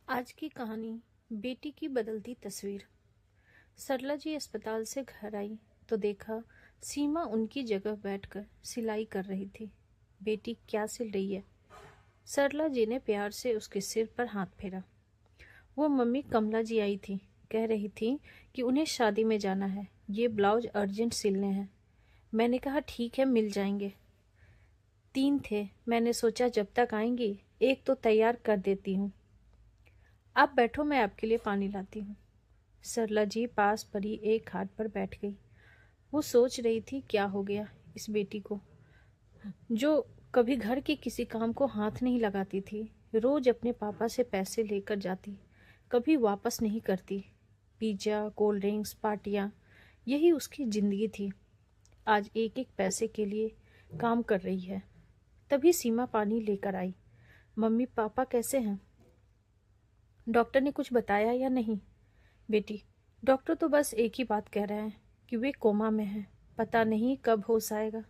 आज की कहानी बेटी की बदलती तस्वीर। सरला जी अस्पताल से घर आई तो देखा सीमा उनकी जगह बैठकर सिलाई कर रही थी। बेटी क्या सिल रही है? सरला जी ने प्यार से उसके सिर पर हाथ फेरा। वो मम्मी कमला जी आई थी, कह रही थी कि उन्हें शादी में जाना है, ये ब्लाउज अर्जेंट सिलने हैं। मैंने कहा ठीक है, मिल जाएंगे। 3 थे, मैंने सोचा जब तक आएंगी एक तो तैयार कर देती हूँ। आप बैठो, मैं आपके लिए पानी लाती हूँ। सरला जी पास पड़ी एक खाट पर बैठ गई। वो सोच रही थी क्या हो गया इस बेटी को, जो कभी घर के किसी काम को हाथ नहीं लगाती थी, रोज अपने पापा से पैसे लेकर जाती, कभी वापस नहीं करती। पिज्जा, कोल्ड ड्रिंक्स, पार्टियाँ, यही उसकी जिंदगी थी। आज एक एक पैसे के लिए काम कर रही है। तभी सीमा पानी लेकर आई। मम्मी पापा कैसे हैं? डॉक्टर ने कुछ बताया या नहीं? बेटी, डॉक्टर तो बस एक ही बात कह रहे हैं कि वे कोमा में हैं, पता नहीं कब होश आएगा।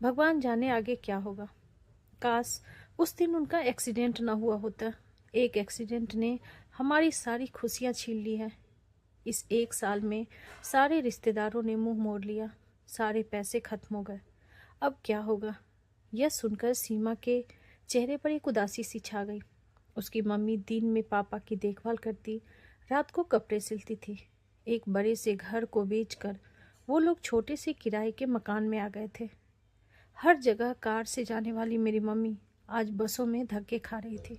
भगवान जाने आगे क्या होगा। काश उस दिन उनका एक्सीडेंट ना हुआ होता। एक एक्सीडेंट ने हमारी सारी खुशियां छीन ली है। इस 1 साल में सारे रिश्तेदारों ने मुंह मोड़ लिया, सारे पैसे खत्म हो गए। अब क्या होगा? यह सुनकर सीमा के चेहरे पर एक उदासी सी छा गई। उसकी मम्मी दिन में पापा की देखभाल करती, रात को कपड़े सिलती थी। एक बड़े से घर को बेचकर वो लोग छोटे से किराए के मकान में आ गए थे। हर जगह कार से जाने वाली मेरी मम्मी आज बसों में धक्के खा रही थी।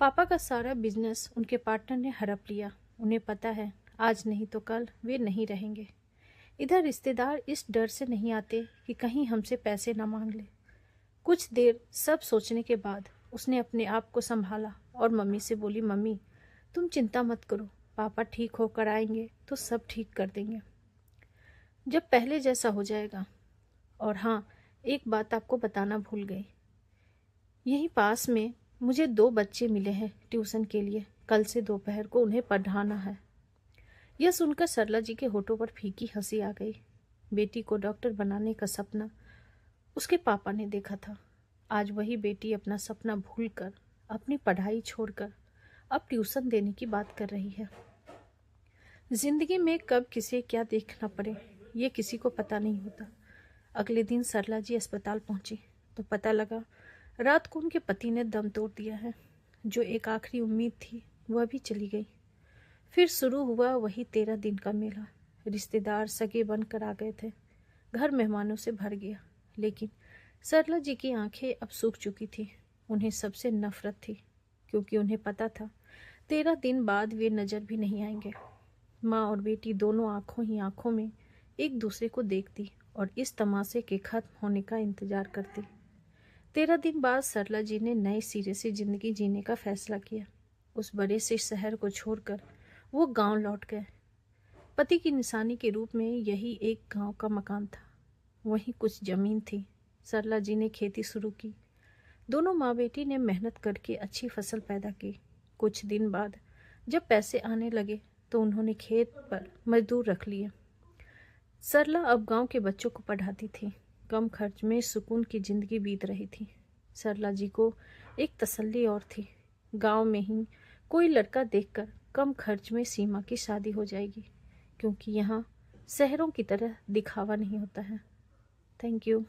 पापा का सारा बिजनेस उनके पार्टनर ने हड़प लिया। उन्हें पता है आज नहीं तो कल वे नहीं रहेंगे। इधर रिश्तेदार इस डर से नहीं आते कि कहीं हमसे पैसे न मांग ले। कुछ देर सब सोचने के बाद उसने अपने आप को संभाला और मम्मी से बोली, मम्मी तुम चिंता मत करो, पापा ठीक होकर आएंगे तो सब ठीक कर देंगे, जब पहले जैसा हो जाएगा। और हाँ, एक बात आपको बताना भूल गई, यहीं पास में मुझे 2 बच्चे मिले हैं ट्यूशन के लिए, कल से दोपहर को उन्हें पढ़ाना है। यह सुनकर सरला जी के होठों पर फीकी हंसी आ गई। बेटी को डॉक्टर बनाने का सपना उसके पापा ने देखा था। आज वही बेटी अपना सपना भूलकर, अपनी पढ़ाई छोड़कर अब ट्यूशन देने की बात कर रही है। जिंदगी में कब किसे क्या देखना पड़े ये किसी को पता नहीं होता। अगले दिन सरला जी अस्पताल पहुंची तो पता लगा रात को उनके पति ने दम तोड़ दिया है। जो एक आखिरी उम्मीद थी वह भी चली गई। फिर शुरू हुआ वही 13 दिन का मेला। रिश्तेदार सगे बनकर आ गए थे, घर मेहमानों से भर गया। लेकिन सरला जी की आंखें अब सूख चुकी थी। उन्हें सबसे नफरत थी, क्योंकि उन्हें पता था 13 दिन बाद वे नजर भी नहीं आएंगे। माँ और बेटी दोनों आंखों ही आंखों में एक दूसरे को देखती और इस तमाशे के खत्म होने का इंतजार करती। 13 दिन बाद सरला जी ने नए सिरे से जिंदगी जीने का फैसला किया। उस बड़े से शहर को छोड़कर वो गांव लौट गए। पति की निशानी के रूप में यही एक गांव का मकान था, वहीं कुछ जमीन थी। सरला जी ने खेती शुरू की। दोनों माँ बेटी ने मेहनत करके अच्छी फसल पैदा की। कुछ दिन बाद जब पैसे आने लगे तो उन्होंने खेत पर मजदूर रख लिए। सरला अब गांव के बच्चों को पढ़ाती थी। कम खर्च में सुकून की जिंदगी बीत रही थी। सरला जी को एक तसल्ली और थी, गांव में ही कोई लड़का देखकर कम खर्च में सीमा की शादी हो जाएगी, क्योंकि यहाँ शहरों की तरह दिखावा नहीं होता है। Thank you.